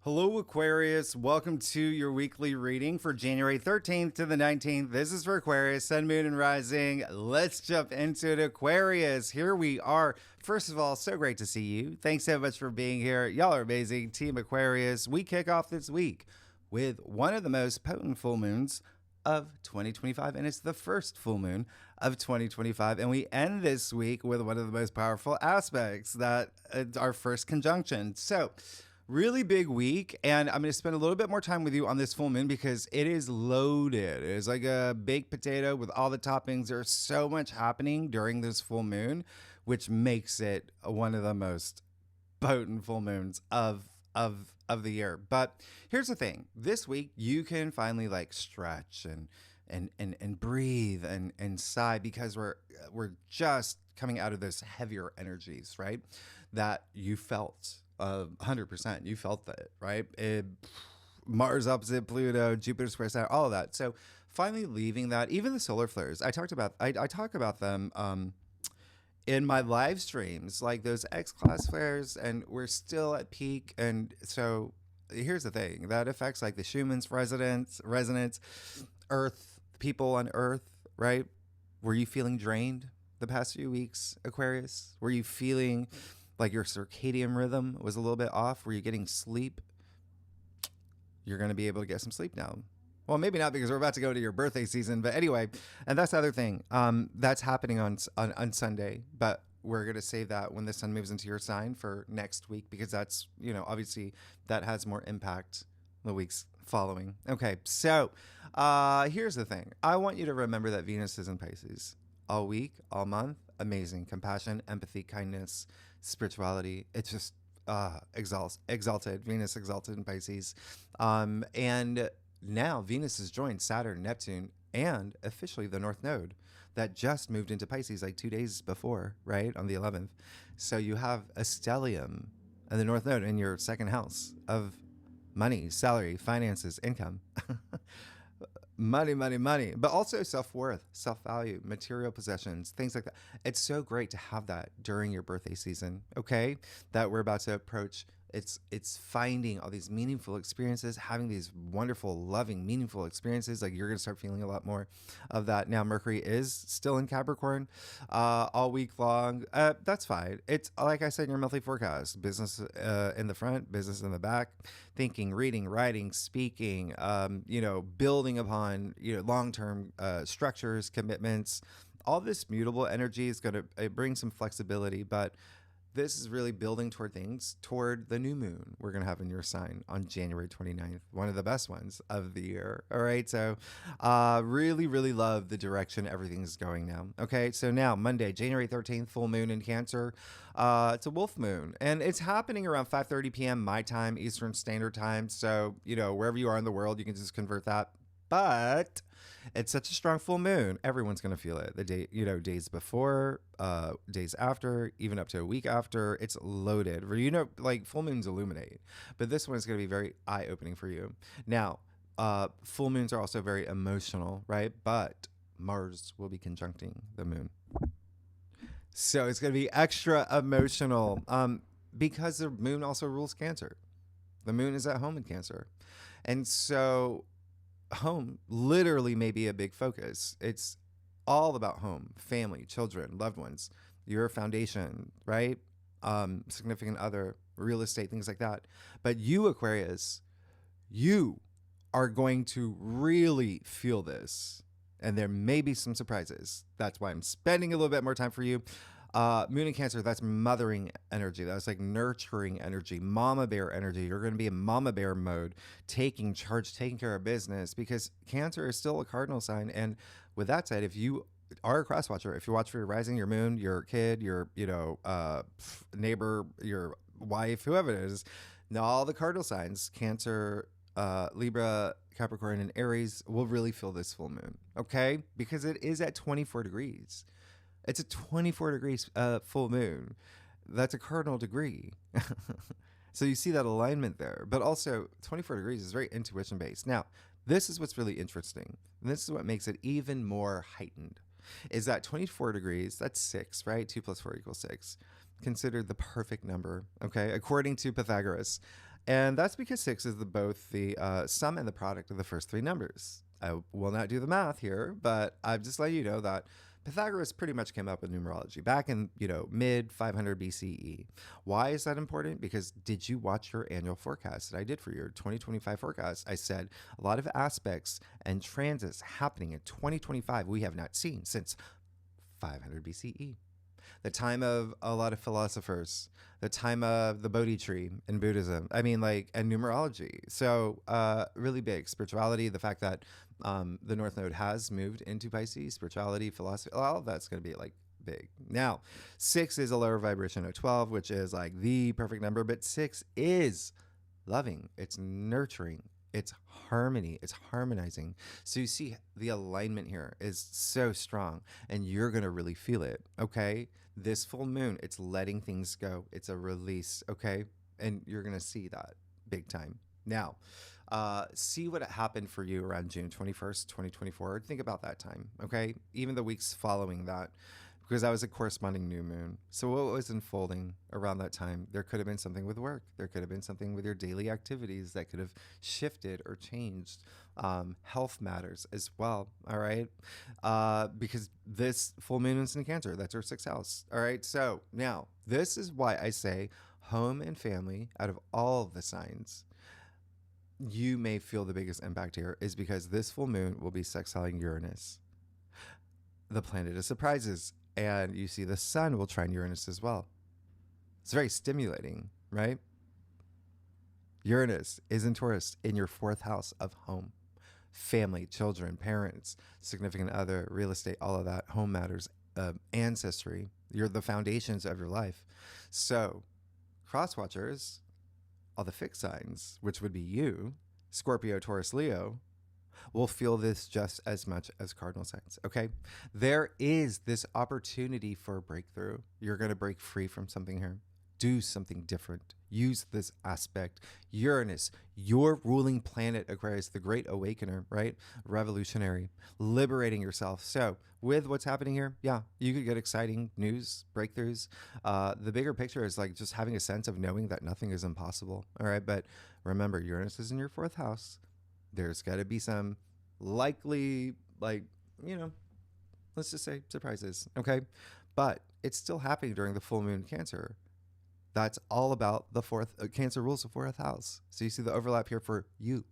Hello, Aquarius. Welcome to your weekly reading for January 13th to the 19th. This is for Aquarius, Sun, Moon, and Rising. Let's jump into it, Aquarius. Here we are. First of all, so great to see you. Thanks so much for being here. Y'all are amazing. Team Aquarius. We kick off this week with one of the most potent full moons of 2025, and it's the first full moon of 2025. And we end this week with one of the most powerful aspects that our first conjunction. So, really big week, and I'm going to spend a little bit more time with you on this full moon because it is loaded. It is like a baked potato with all the toppings. There's so much happening during this full moon, which makes it one of the most potent full moons of the year. But here's the thing: this week you can finally like stretch and breathe and sigh because we're just coming out of those heavier energies, right? That you felt. 100%. You felt that, right? Mars opposite Pluto, Jupiter square Saturn, all of that. So finally leaving that, even the solar flares. I talk about them in my live streams, like those X-class flares, and we're still at peak. And so here's the thing that affects like the Schumann's resonance, Earth, people on Earth, right? Were you feeling drained the past few weeks, Aquarius? Were you feeling like your circadian rhythm was a little bit off? Were you getting sleep? You're going to be able to get some sleep now. Well, maybe not because we're about to go to your birthday season. But anyway, and that's the other thing. That's happening on Sunday. But we're going to save that when the sun moves into your sign for next week because that's, obviously that has more impact the weeks following. Okay, so here's the thing. I want you to remember that Venus is in Pisces all week, all month. Amazing. Compassion, empathy, kindness, spirituality. It's just exalted. Venus exalted in Pisces. And now Venus has joined Saturn, Neptune, and officially the North Node that just moved into Pisces like 2 days before, right? On the 11th. So you have a stellium and the North Node in your second house of money, salary, finances, income. Money, but also self-worth, self-value, material possessions, things like that. It's so great to have that during your birthday season, okay? That we're about to approach. It's finding all these meaningful experiences, having these wonderful, loving, meaningful experiences. Like you're going to start feeling a lot more of that. Now, Mercury is still in Capricorn all week long. That's fine. It's like I said in your monthly forecast, business in the front, business in the back, thinking, reading, writing, speaking, building upon, long-term structures, commitments. All this mutable energy is going to bring some flexibility, but this is really building toward the new moon we're going to have in your sign on January 29th, one of the best ones of the year. All right. So really, really love the direction everything's going now. Okay. So now Monday, January 13th, full moon in Cancer. It's a wolf moon and it's happening around 5:30 p.m. my time, Eastern Standard Time. So, wherever you are in the world, you can just convert that. But it's such a strong full moon. Everyone's going to feel it. The day, days before, days after, even up to a week after, it's loaded. Like full moons illuminate, but this one is going to be very eye-opening for you. Now, full moons are also very emotional, right? But Mars will be conjuncting the moon. So it's going to be extra emotional because the moon also rules Cancer. The moon is at home in Cancer. And so home literally may be a big focus. It's all about home, family, children, loved ones, your foundation, right? Significant other, real estate, things like that. But you, Aquarius, you are going to really feel this. And there may be some surprises. That's why I'm spending a little bit more time for you. Moon in Cancer, that's mothering energy. That's like nurturing energy, mama bear energy. You're going to be in mama bear mode, taking charge, taking care of business because Cancer is still a cardinal sign. And with that said, if you are a cross watcher, if you watch for your rising, your moon, your kid, your, neighbor, your wife, whoever it is, now all the cardinal signs, Cancer, Libra, Capricorn, and Aries will really feel this full moon. Okay. Because it is at 24 degrees. It's a 24 degrees full moon. That's a cardinal degree. So you see that alignment there. But also 24 degrees is very intuition based. Now, this is what's really interesting. And this is what makes it even more heightened. Is that 24 degrees, that's 6, right? 2 plus 4 equals 6. Considered the perfect number, okay? According to Pythagoras. And that's because 6 is both the sum and the product of the first 3 numbers. I will not do the math here, but I'm just letting you know that Pythagoras pretty much came up with numerology back in, mid 500 BCE. Why is that important? Because did you watch your annual forecast that I did for your 2025 forecast? I said a lot of aspects and transits happening in 2025 we have not seen since 500 BCE. The time of a lot of philosophers, the time of the Bodhi tree in Buddhism, and numerology. So really big. Spirituality, the fact that the North Node has moved into Pisces, spirituality, philosophy, all of that's going to be big. Now, 6 is a lower vibration of 12, which is the perfect number, but 6 is loving, it's nurturing, it's harmony, it's harmonizing. So you see the alignment here is so strong, and you're going to really feel it, okay? This full moon, it's letting things go. It's a release, okay? And you're going to see that big time. Now, see what happened for you around June 21st, 2024. Think about that time, okay? Even the weeks following that, because that was a corresponding new moon. So what was unfolding around that time? There could have been something with work. There could have been something with your daily activities that could have shifted or changed. Health matters as well, all right? Because this full moon is in Cancer. That's our 6th house, all right? So now, this is why I say home and family, out of all of the signs, you may feel the biggest impact here is because this full moon will be sextiling Uranus, the planet of surprises. And you see the sun will trine Uranus as well. It's very stimulating, right? Uranus is in Taurus in your 4th house of home, family, children, parents, significant other, real estate, all of that, home matters, ancestry. You're the foundations of your life. So cross watchers, all the fixed signs, which would be you, Scorpio, Taurus, Leo, will feel this just as much as cardinal signs, okay? There is this opportunity for a breakthrough. You're going to break free from something here. Do something different. Use this aspect. Uranus, your ruling planet, Aquarius, the great awakener, right? Revolutionary, liberating yourself. So with what's happening here, yeah, you could get exciting news, breakthroughs. The bigger picture is just having a sense of knowing that nothing is impossible, all right? But remember, Uranus is in your 4th house. There's got to be some likely, let's just say surprises, okay? But it's still happening during the full moon Cancer. That's all about the 4th, Cancer rules the 4th house. So you see the overlap here for you,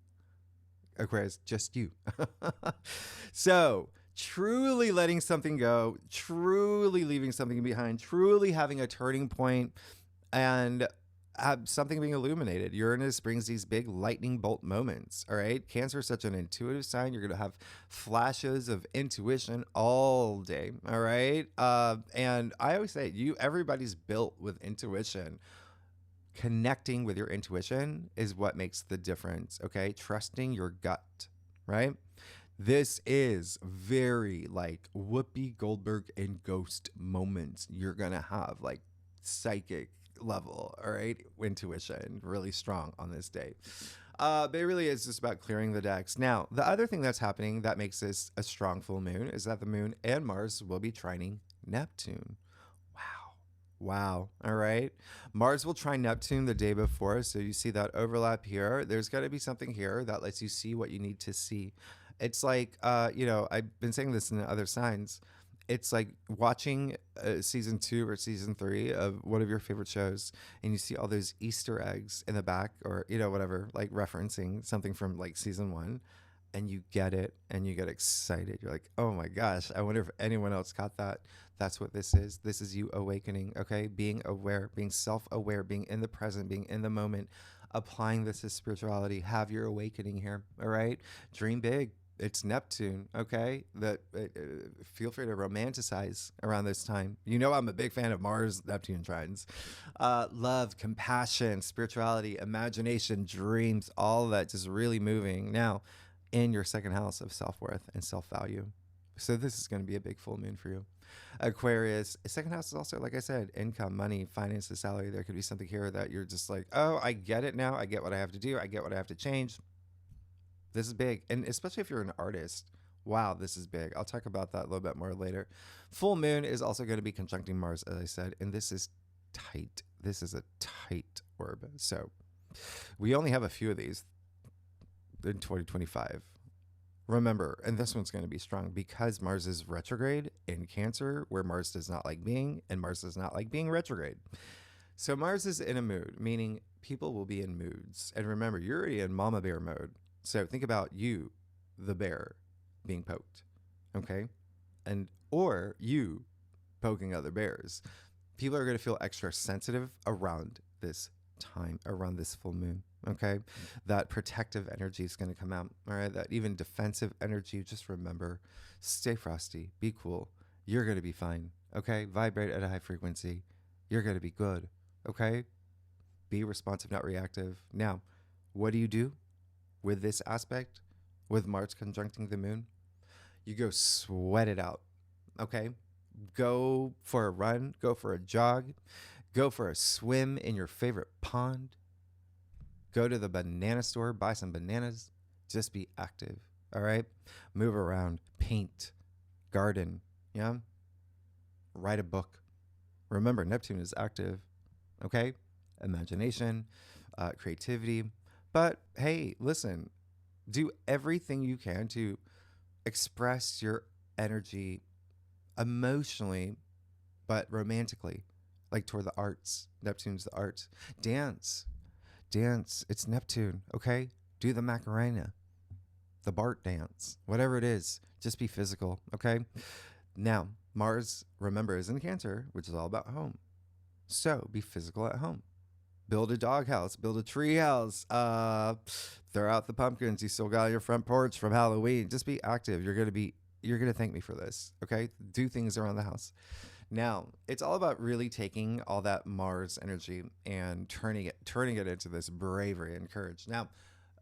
Aquarius, just you. So truly letting something go, truly leaving something behind, truly having a turning point, and something being illuminated. Uranus brings these big lightning bolt moments, all right? Cancer is such an intuitive sign. You're going to have flashes of intuition all day, all right? And I always say, everybody's built with intuition. Connecting with your intuition is what makes the difference, okay? Trusting your gut, right? This is very Whoopi Goldberg and Ghost moments. You're going to have psychic level, all right? Intuition really strong on this day. But it really is just about clearing the decks. Now, the other thing that's happening that makes this a strong full moon is that the moon and Mars will be trining Neptune. Wow. All right. Mars will trine Neptune the day before. So you see that overlap here. There's got to be something here that lets you see what you need to see. It's I've been saying this in other signs. It's like watching season 2 or season 3 of one of your favorite shows, and you see all those Easter eggs in the back, or whatever, referencing something from season 1, and you get it and you get excited. You're like, oh my gosh, I wonder if anyone else caught that. That's what this is. This is you awakening, okay? Being aware, being self-aware, being in the present, being in the moment, applying this to spirituality. Have your awakening here, all right? Dream big. It's Neptune, okay? Feel free to romanticize around this time. I'm a big fan of Mars, Neptune trines. Love, compassion, spirituality, imagination, dreams, all of that just really moving. Now, in your 2nd house of self-worth and self-value. So this is going to be a big full moon for you. Aquarius, 2nd house is also, like I said, income, money, finances, salary. There could be something here that you're just oh, I get it now. I get what I have to do. I get what I have to change. This is big. And especially if you're an artist, wow, this is big. I'll talk about that a little bit more later. Full moon is also going to be conjuncting Mars, as I said, and this is tight. This is a tight orb. So We only have a few of these in 2025. Remember, and this one's going to be strong because Mars is retrograde in Cancer, where Mars does not like being, and Mars does not like being retrograde. So Mars is in a mood, meaning people will be in moods. And remember, you're already in mama bear mode. So think about you, the bear, being poked, okay? And or you poking other bears. People are going to feel extra sensitive around this time, around this full moon, okay? That protective energy is going to come out, all right? That even defensive energy, just remember, stay frosty, be cool. You're going to be fine, okay? Vibrate at a high frequency. You're going to be good, okay? Be responsive, not reactive. Now, what do you do with this aspect, with Mars conjuncting the moon? You go sweat it out, okay? Go for a run, go for a jog, go for a swim in your favorite pond. Go to the banana store, buy some bananas. Just be active, all right? Move around, paint, garden, yeah? Write a book. Remember, Neptune is active, okay? Imagination, creativity. But hey, listen, do everything you can to express your energy emotionally, but romantically, like toward the arts. Neptune's the arts. Dance. It's Neptune, okay? Do the Macarena, the Bart dance, whatever it is. Just be physical, okay? Now, Mars, remember, is in Cancer, which is all about home. So be physical at home. Build a doghouse, build a tree house, throw out the pumpkins you still got on your front porch from Halloween. Just be active. You're going to thank me for this, okay? Do things around the house. Now, it's all about really taking all that Mars energy and turning it into this bravery and courage. Now,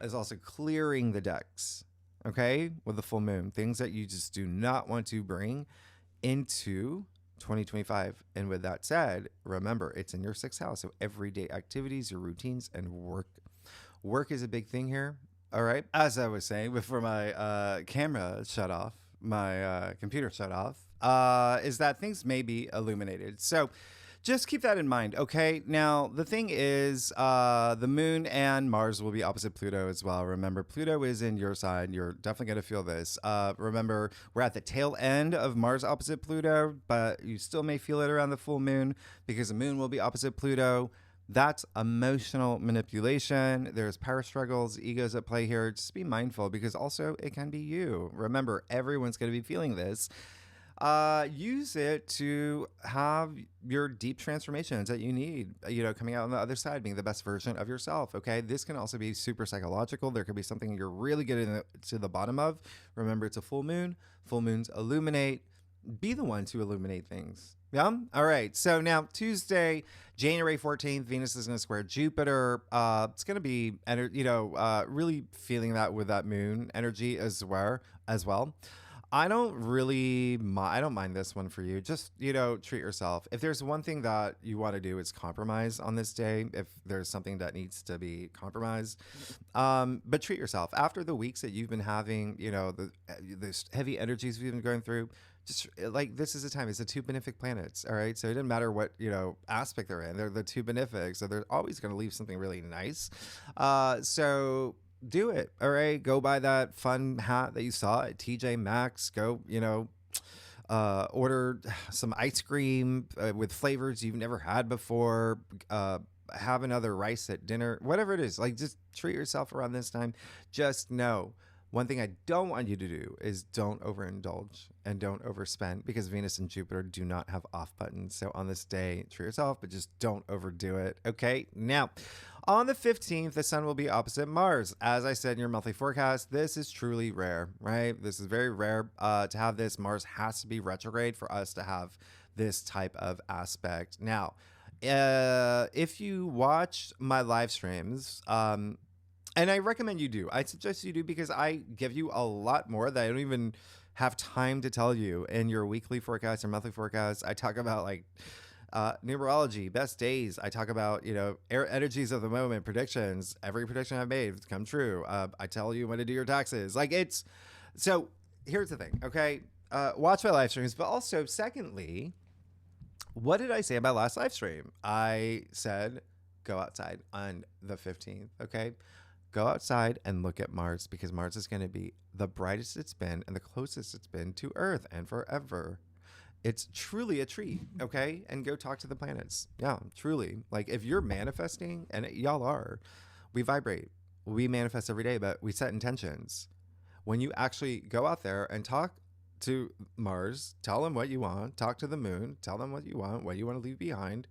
it's also clearing the decks, okay, with the full moon. Things that you just do not want to bring into 2025. And with that said, remember, it's in your 6th house. So everyday activities, your routines, and work. Work is a big thing here, all right? As I was saying before my camera shut off, my computer shut off, is that things may be illuminated. So just keep that in mind, okay? Now, the thing is, the moon and Mars will be opposite Pluto as well. Remember, Pluto is in your sign. You're definitely going to feel this. Remember, we're at the tail end of Mars opposite Pluto, but you still may feel it around the full moon because the moon will be opposite Pluto. That's emotional manipulation. There's power struggles, egos at play here. Just be mindful because also it can be you. Remember, everyone's going to be feeling this. Use it to have your deep transformations that you need, coming out on the other side, being the best version of yourself. Okay. This can also be super psychological. There could be something you're really getting to the bottom of. Remember, it's a full moon. Full moons illuminate. Be the one to illuminate things. Yeah. All right. So now Tuesday, January 14th, Venus is going to square Jupiter. It's going to be, really feeling that with that moon energy as well. I don't mind this one for you. Just, treat yourself. If there's one thing that you want to do, it's compromise on this day. If there's something that needs to be compromised, but treat yourself. After the weeks that you've been having, the heavy energies we've been going through, just like this is a time. It's the two benefic planets. All right. So it doesn't matter what, aspect they're in. They're the two benefic. So they're always going to leave something really nice. So do it. All right. Go buy that fun hat that you saw at TJ Maxx. Go, order some ice cream with flavors you've never had before. Have another rice at dinner, whatever it is. Like, just treat yourself around this time. Just know one thing I don't want you to do is don't overindulge and don't overspend because Venus and Jupiter do not have off buttons. So on this day, treat yourself, but just don't overdo it. Okay. Now, on the 15th, the sun will be opposite Mars. As I said in your monthly forecast, this is truly rare, right? This is very rare to have this. Mars has to be retrograde for us to have this type of aspect. Now, if you watch my live streams, and I recommend you do. I suggest you do because I give you a lot more that I don't even have time to tell you in your weekly forecast or monthly forecast. I talk about numerology, best days. I talk about, energies of the moment, predictions. Every prediction I've made has come true. I tell you when to do your taxes. So here's the thing, okay? Watch my live streams, but also secondly, what did I say about last live stream? I said go outside on the 15th, okay? Go outside and look at Mars, because Mars is going to be the brightest it's been and the closest it's been to Earth and forever. It's truly a treat, okay? And go talk to the planets. Yeah, truly. Like, if you're manifesting, and y'all are, we vibrate. We manifest every day, but we set intentions. When you actually go out there and talk to Mars, tell them what you want, talk to the moon, tell them what you want to leave behind.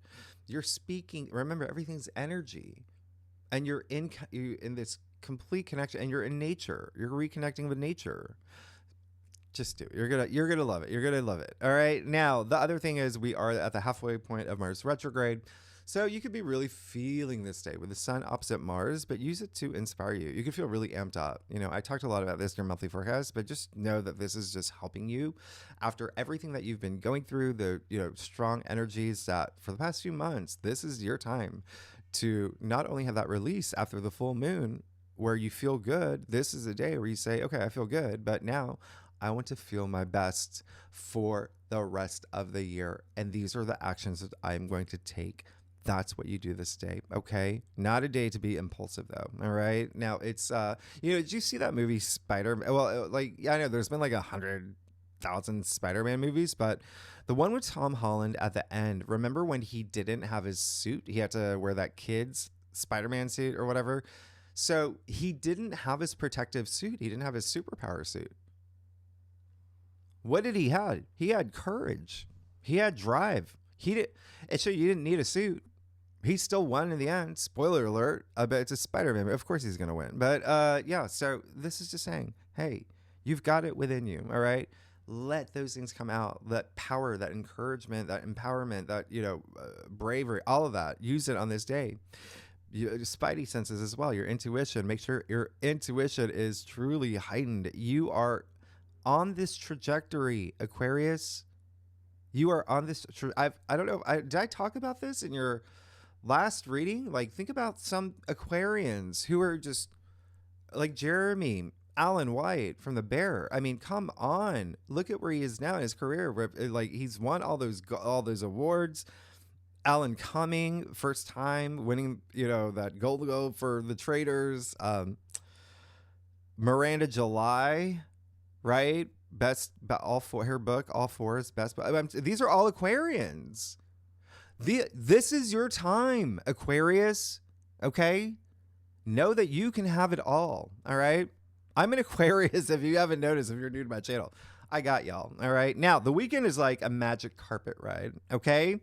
You're speaking. Remember, everything's energy. And you're in this complete connection, and you're in nature. You're reconnecting with nature. Just do it. You're gonna love it. You're gonna love it. All right. Now, the other thing is, we are at the halfway point of Mars retrograde. So you could be really feeling this day with the sun opposite Mars, but use it to inspire you. You could feel really amped up. You know, I talked a lot about this in your monthly forecast, but just know that this is just helping you after everything that you've been going through, the, strong energies that for the past few months. This is your time to not only have that release after the full moon where you feel good. This is a day where you say, okay, I feel good, but now I want to feel my best for the rest of the year. And these are the actions that I'm going to take. That's what you do this day, okay? Not a day to be impulsive, though, all right? Now, it's, did you see that movie Spider-Man? Well, I know there's been like 100,000 Spider-Man movies, but the one with Tom Holland at the end, remember when he didn't have his suit? He had to wear that kid's Spider-Man suit or whatever. So he didn't have his protective suit. He didn't have his superpower suit. What did he have? He had courage. He had drive. So you didn't need a suit. He still won in the end. Spoiler alert. But it's a Spider-Man. Of course he's going to win. But so this is just saying, hey, you've got it within you. All right. Let those things come out. That power, that encouragement, that empowerment, that, bravery, all of that. Use it on this day. Your spidey senses as well. Your intuition. Make sure your intuition is truly heightened. You are on this trajectory, Aquarius. You are on this. I don't know. Did I talk about this in your last reading? Like, think about some Aquarians who are just like Jeremy Allen White from The Bear. I mean, come on. Look at where he is now in his career. Like, he's won all those awards. Alan Cumming, first time winning, that Gold Globe for The Traders. Miranda July, right? Best, all four, her book, all four is best. These are all Aquarians. This is your time, Aquarius. Okay? Know that you can have it all. All right? I'm an Aquarius, if you haven't noticed, if you're new to my channel. I got y'all. All right? Now, the weekend is like a magic carpet ride. Okay?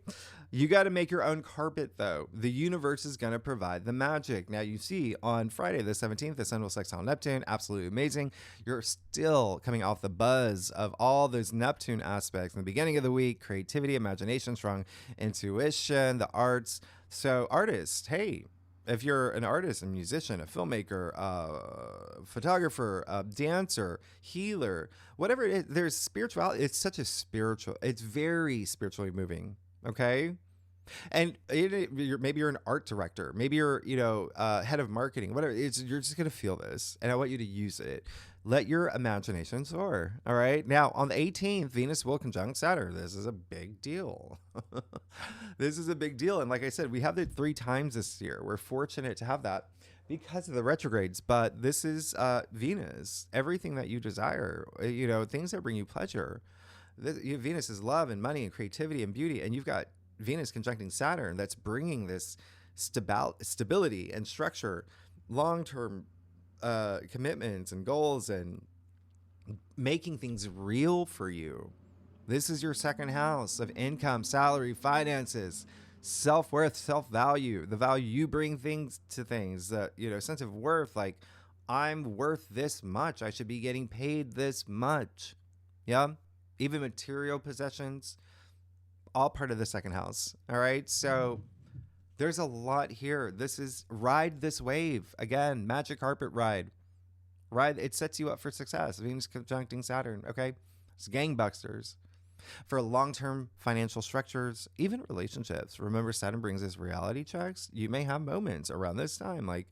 You got to make your own carpet, though. The universe is going to provide the magic. Now, you see, on Friday the 17th, the sun will sextile Neptune. Absolutely amazing. You're still coming off the buzz of all those Neptune aspects in the beginning of the week. Creativity, imagination, strong intuition, the arts. So, artists, hey, if you're an artist, a musician, a filmmaker, photographer, a dancer, healer, whatever it is, there's spirituality. It's it's very spiritually moving. Okay. And maybe you're an art director, maybe you're, head of marketing, whatever. You're just going to feel this, and I want you to use it. Let your imagination soar. All right. Now, on the 18th, Venus will conjunct Saturn. This is a big deal. This is a big deal. And like I said, we have it 3 times this year. We're fortunate to have that because of the retrogrades. But this is Venus, everything that you desire, things that bring you pleasure. Venus is love and money and creativity and beauty. And you've got Venus conjuncting Saturn that's bringing this stability and structure, long-term commitments and goals, and making things real for you. This is your second house of income, salary, finances, self-worth, self-value, the value you bring to things, sense of worth. Like, I'm worth this much. I should be getting paid this much. Yeah. Even material possessions, all part of the second house. All right. So there's a lot here. This is ride this wave. Again, magic carpet ride. It sets you up for success. Venus conjuncting Saturn. Okay. It's gangbusters for long-term financial structures, even relationships. Remember, Saturn brings us reality checks. You may have moments around this time. Like,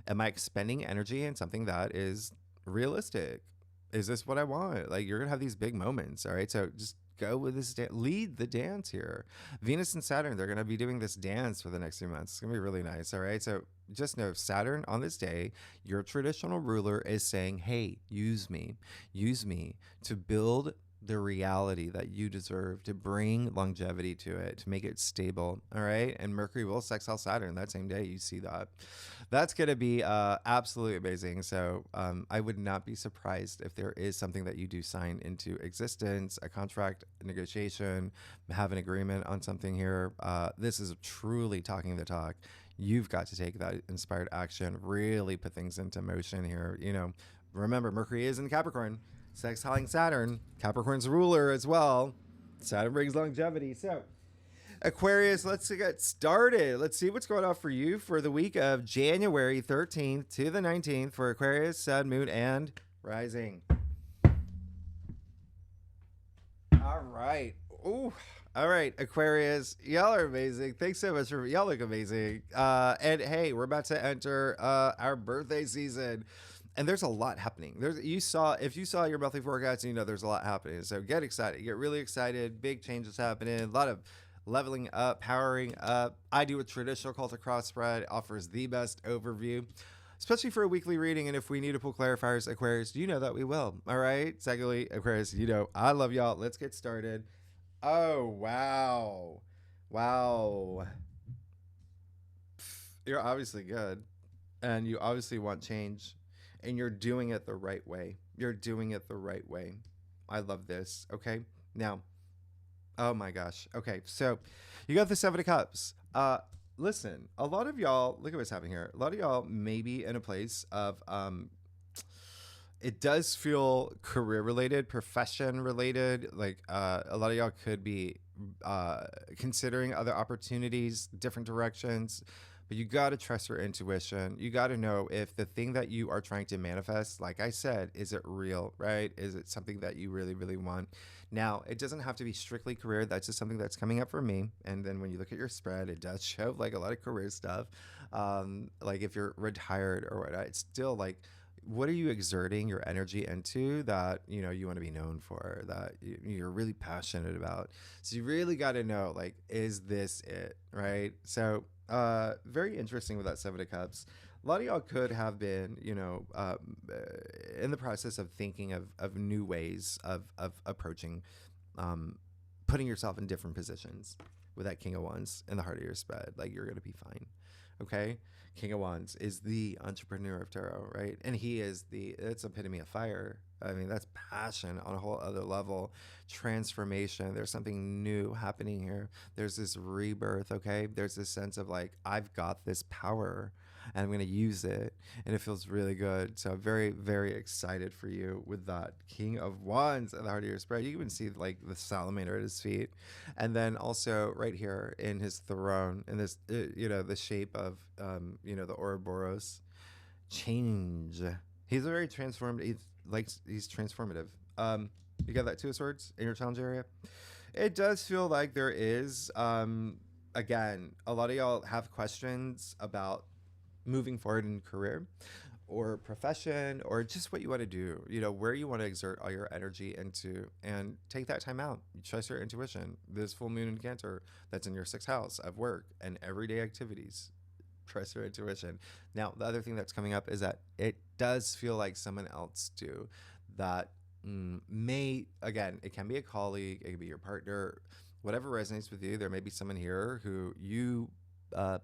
am I expending energy in something that is realistic? Is this what I want? Like, you're going to have these big moments. All right. So just go with this, lead the dance here. Venus and Saturn, they're going to be doing this dance for the next few months. It's going to be really nice. All right. So just know Saturn on this day, your traditional ruler is saying, hey, use me to build the reality that you deserve, to bring longevity to it, to make it stable. All right. And Mercury will sextile Saturn that same day. You see that. That's going to be absolutely amazing. So I would not be surprised if there is something that you do sign into existence, a contract, a negotiation, have an agreement on something here. This is truly talking the talk. You've got to take that inspired action, really put things into motion here. You know, remember, Mercury is in Capricorn, sextiling Saturn, Capricorn's ruler as well. Saturn brings longevity. So, Aquarius, let's get started. Let's see what's going on for you for the week of January 13th to the 19th for Aquarius, Sun, Moon, and Rising. All right. Ooh. All right, Aquarius, y'all are amazing. Thanks so much for y'all look amazing. And hey, we're about to enter our birthday season, and there's a lot happening. If you saw your monthly forecast, you know there's a lot happening. So get excited, get really excited. Big changes happening. A lot of leveling up, powering up. I do a traditional Cultic cross spread. It offers the best overview, especially for a weekly reading. And if we need to pull clarifiers, Aquarius, you know that we will. All right. Secondly, Aquarius, you know I love y'all. Let's get started. Oh, wow. Wow. You're obviously good. And you obviously want change. And you're doing it the right way. You're doing it the right way. I love this. Okay. Now, oh my gosh. Okay. So you got the Seven of Cups. Listen, a lot of y'all, look at what's happening here. A lot of y'all may be in a place of, it does feel career related, profession related. Like a lot of y'all could be considering other opportunities, different directions, but you got to trust your intuition. You got to know if the thing that you are trying to manifest, like I said, is it real, right? Is it something that you really, really want? Now, it doesn't have to be strictly career. That's just something that's coming up for me. And then when you look at your spread, it does show like a lot of career stuff. Like if you're retired or whatnot, it's still like, what are you exerting your energy into that you know you want to be known for, that you're really passionate about? So you really got to know, like, is this it, right? So very interesting with that Seven of Cups. A lot of y'all could have been, you know, in the process of thinking of new ways of approaching, putting yourself in different positions with that King of Wands in the heart of your spread. Like, you're going to be fine. Okay. King of Wands is the entrepreneur of tarot, right? And he is it's epitome of fire. I mean, that's passion on a whole other level, transformation. There's something new happening here. There's this rebirth, okay? There's this sense of like, I've got this power and I'm going to use it. And it feels really good. So I'm very, very excited for you with that King of Wands at the heart of your spread. You can even see like the salamander at his feet. And then also right here in his throne, in this, you know, the shape of, you know, the Ouroboros. Change. He's a very transformed, he's transformative. You got that Two of Swords in your challenge area? It does feel like there is, again, a lot of y'all have questions about moving forward in career or profession or just what you want to do, you know, where you want to exert all your energy into, and take that time out. You trust your intuition. This full moon in Cancer, that's in your sixth house of work and everyday activities. Trust your intuition. Now, the other thing that's coming up is that it does feel like someone else too that may, again, it can be a colleague, it can be your partner, whatever resonates with you. There may be someone here who you, y'all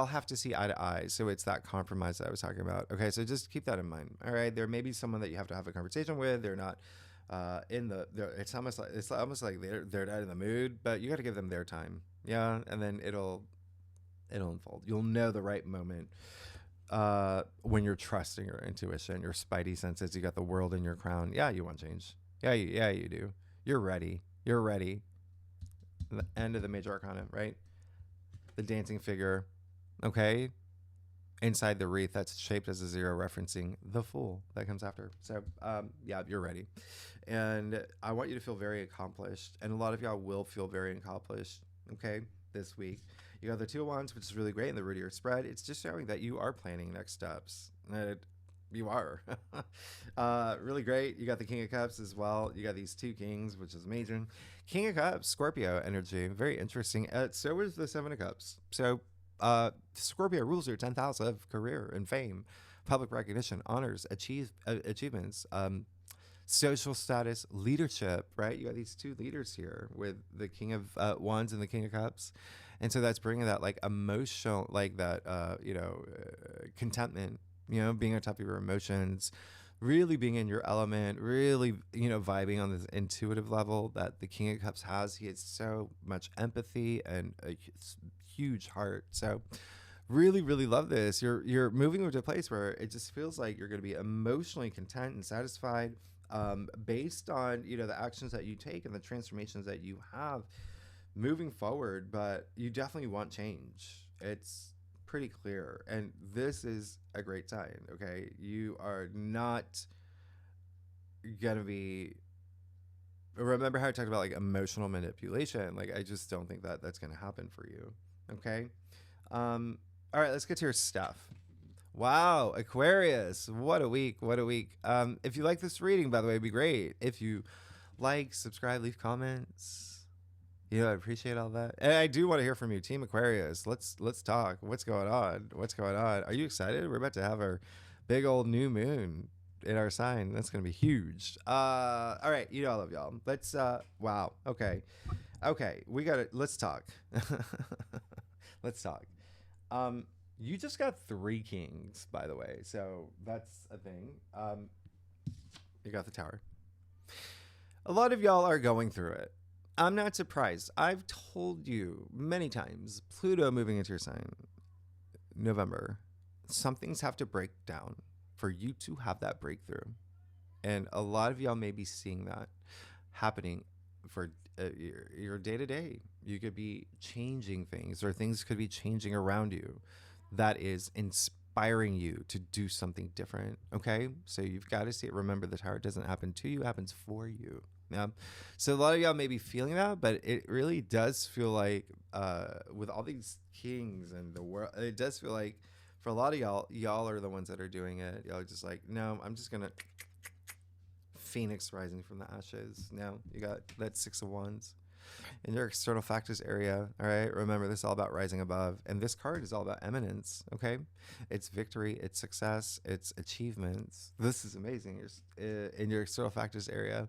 have to see eye to eye. So it's that compromise that I was talking about. Okay, so just keep that in mind. All right, there may be someone that you have to have a conversation with. They're not it's almost like they're not in the mood, but you got to give them their time. Yeah, and then it'll unfold. You'll know the right moment when you're trusting your intuition, your spidey senses. You got the world in your crown. Yeah, you want change. Yeah, you do. You're ready. You're ready. The end of the major arcana, right? The dancing figure, okay? Inside the wreath that's shaped as a zero, referencing the Fool that comes after. So, yeah, you're ready. And I want you to feel very accomplished. And a lot of y'all will feel very accomplished, okay, this week. You got the Two of Wands, which is really great in the root of your spread. It's just showing that you are planning next steps. You are. Really great. You got the King of Cups as well. You got these two kings, which is amazing. King of Cups, Scorpio energy. Very interesting. So is the Seven of Cups. So Scorpio rules your 10th house of career and fame, public recognition, honors, achievements, social status, leadership, right? You got these two leaders here with the King of Wands and the King of Cups. And so that's bringing that like emotional, like that, contentment, being on top of your emotions, really being in your element, really, vibing on this intuitive level that the King of Cups has. He has so much empathy and a huge heart. So really, really love this. You're moving to a place where it just feels like you're going to be emotionally content and satisfied, based on, the actions that you take and the transformations that you have moving forward. But you definitely want change. It's pretty clear. And this is a great sign, okay? You are not going to be. Remember how I talked about like emotional manipulation? Like, I just don't think that that's going to happen for you, okay? All right, let's get to your stuff. Wow, Aquarius. What a week. What a week. If you like this reading, by the way, it'd be great if you like, subscribe, leave comments. I appreciate all that. And I do want to hear from you, Team Aquarius. Let's talk. What's going on? What's going on? Are you excited? We're about to have our big old new moon in our sign. That's going to be huge. All right, I love y'all. Let's wow. Okay. Let's talk. Let's talk. You just got 3 kings, by the way. So that's a thing. You got the Tower. A lot of y'all are going through it. I'm not surprised. I've told you many times, Pluto moving into your sign, November, some things have to break down for you to have that breakthrough. And a lot of y'all may be seeing that happening for your day-to-day. You could be changing things, or things could be changing around you that is inspiring you to do something different, okay? So you've got to see it. Remember, the Tower doesn't happen to you, it happens for you. Yeah. So a lot of y'all may be feeling that, but it really does feel like, with all these kings and the world, it does feel like for a lot of y'all are the ones that are doing it. Y'all are just like, no, I'm just gonna Phoenix rising from the ashes. Now you got that 6 of Wands in your external factors area. All right, remember, this is all about rising above, and this card is all about eminence. Okay, it's victory, it's success, it's achievements. This is amazing. In your external factors area.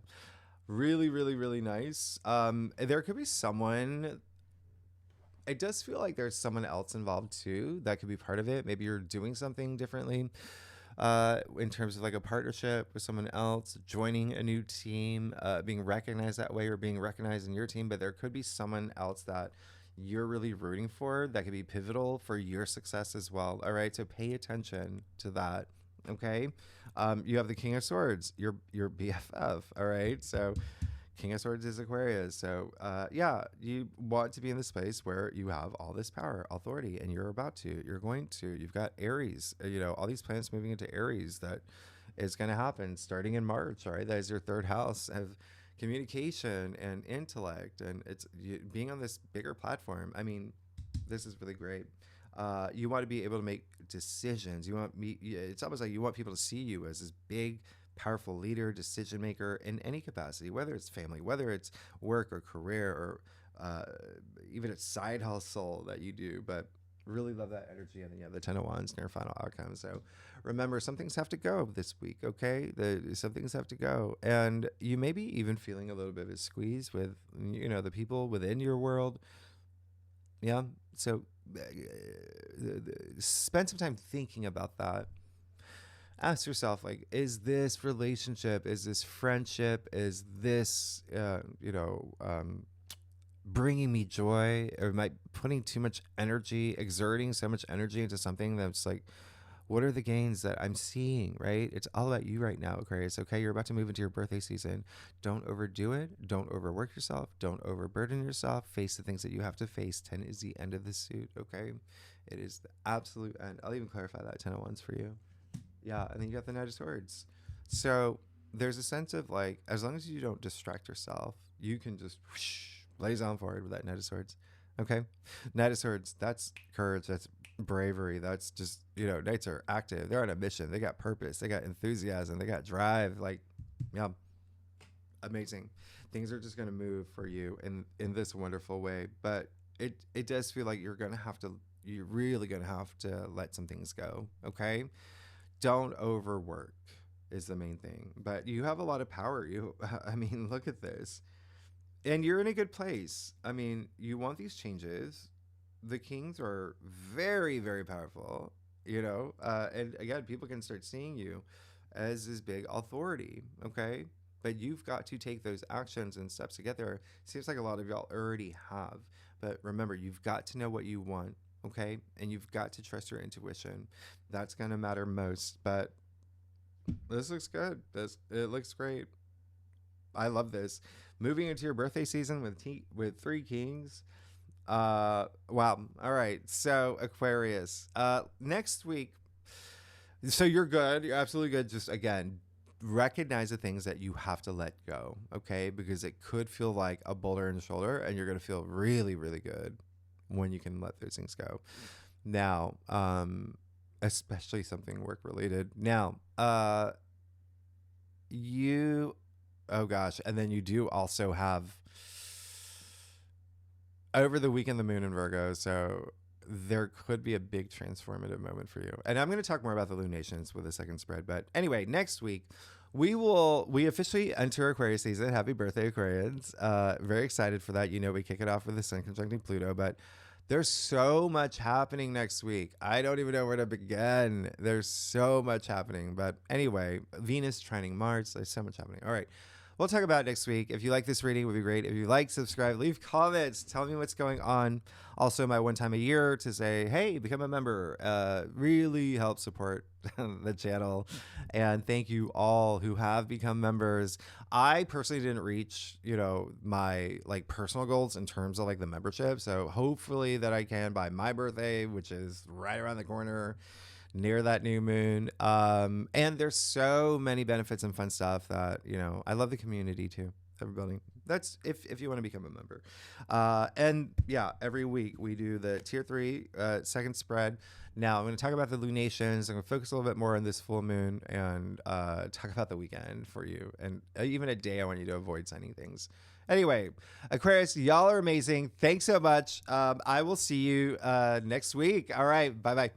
Really, really, really nice. There could be someone. It does feel like there's someone else involved too that could be part of it. Maybe you're doing something differently, in terms of like a partnership with someone else, joining a new team, being recognized that way, or being recognized in your team. But there could be someone else that you're really rooting for that could be pivotal for your success as well. All right, so pay attention to that. Okay. You have the King of Swords, your BFF. All right, so King of Swords is Aquarius. So you want to be in the space where you have all this power, authority, and you're going to. You've got Aries. All these planets moving into Aries. That is going to happen starting in March. All right, that is your 3rd house of communication and intellect, and it's being on this bigger platform. I mean, this is really great. You want to be able to make decisions. It's almost like you want people to see you as this big, powerful leader, decision maker in any capacity, whether it's family, whether it's work or career, or even a side hustle that you do. But really love that energy. And then you have the 10 of Wands, near final outcome. So remember, some things have to go this week, okay? Some things have to go. And you may be even feeling a little bit of a squeeze with, the people within your world. Yeah. So spend some time thinking about that. Ask yourself, like, is this relationship, is this friendship, is this, bringing me joy? Or am I putting too much energy, exerting so much energy into something that's like, what are the gains that I'm seeing, right? It's all about you right now, Aquarius. Okay, you're about to move into your birthday season. Don't overdo it. Don't overwork yourself. Don't overburden yourself. Face the things that you have to face. 10 is the end of the suit, okay? It is the absolute end. I'll even clarify that 10 of Wands for you. Yeah, and then you got the Knight of Swords. So there's a sense of like, as long as you don't distract yourself, you can just whoosh, blaze on forward with that Knight of Swords. Okay, Knight of Swords. That's courage. That's bravery. That's just, you know, Knights are active. They're on a mission. They got purpose. They got enthusiasm. They got drive. Like, yeah, amazing. Things are just going to move for you in this wonderful way. But it does feel like you're really going to have to let some things go. Okay. Don't overwork is the main thing. But you have a lot of power. I mean, look at this. And you're in a good place. I mean, you want these changes. The kings are very, very powerful, you know, and again, people can start seeing you as this big authority, okay? But you've got to take those actions and steps to get there. Seems like a lot of y'all already have, but remember, you've got to know what you want, okay? And you've got to trust your intuition. That's going to matter most. But this looks good. It looks great. I love this. Moving into your birthday season with three kings. Wow. All right. So Aquarius. Next week. So you're good. You're absolutely good. Just again, recognize the things that you have to let go. Okay, because it could feel like a boulder in the shoulder, and you're gonna feel really, really good when you can let those things go. Now, especially something work related. Now, you oh gosh, and then you do also have over the weekend the moon in Virgo, so there could be a big transformative moment for you. And I'm going to talk more about the lunations with a second spread, but anyway, next week we officially enter Aquarius season. Happy birthday, Aquarians. Very excited for that. You know, we kick it off with the sun conjuncting Pluto, but there's so much happening next week. I don't even know where to begin. There's so much happening. But anyway, Venus trining Mars. There's so much happening. All right. We'll talk about it next week. If you like this reading, it would be great. If you like, subscribe, leave comments, tell me what's going on. Also, my one time a year to say, hey, become a member. Really helps support the channel. And thank you all who have become members. I personally didn't reach, you know, my like personal goals in terms of like the membership. So hopefully that I can by my birthday, which is right around the corner, near that new moon. And there's so many benefits and fun stuff that, you know, I love the community too. Everybody. That's if you want to become a member. And yeah, every week we do the tier 3 second spread. Now I'm going to talk about the lunations. I'm going to focus a little bit more on this full moon and talk about the weekend for you. And even a day I want you to avoid signing things. Anyway, Aquarius, y'all are amazing. Thanks so much. I will see you next week. All right. Bye-bye.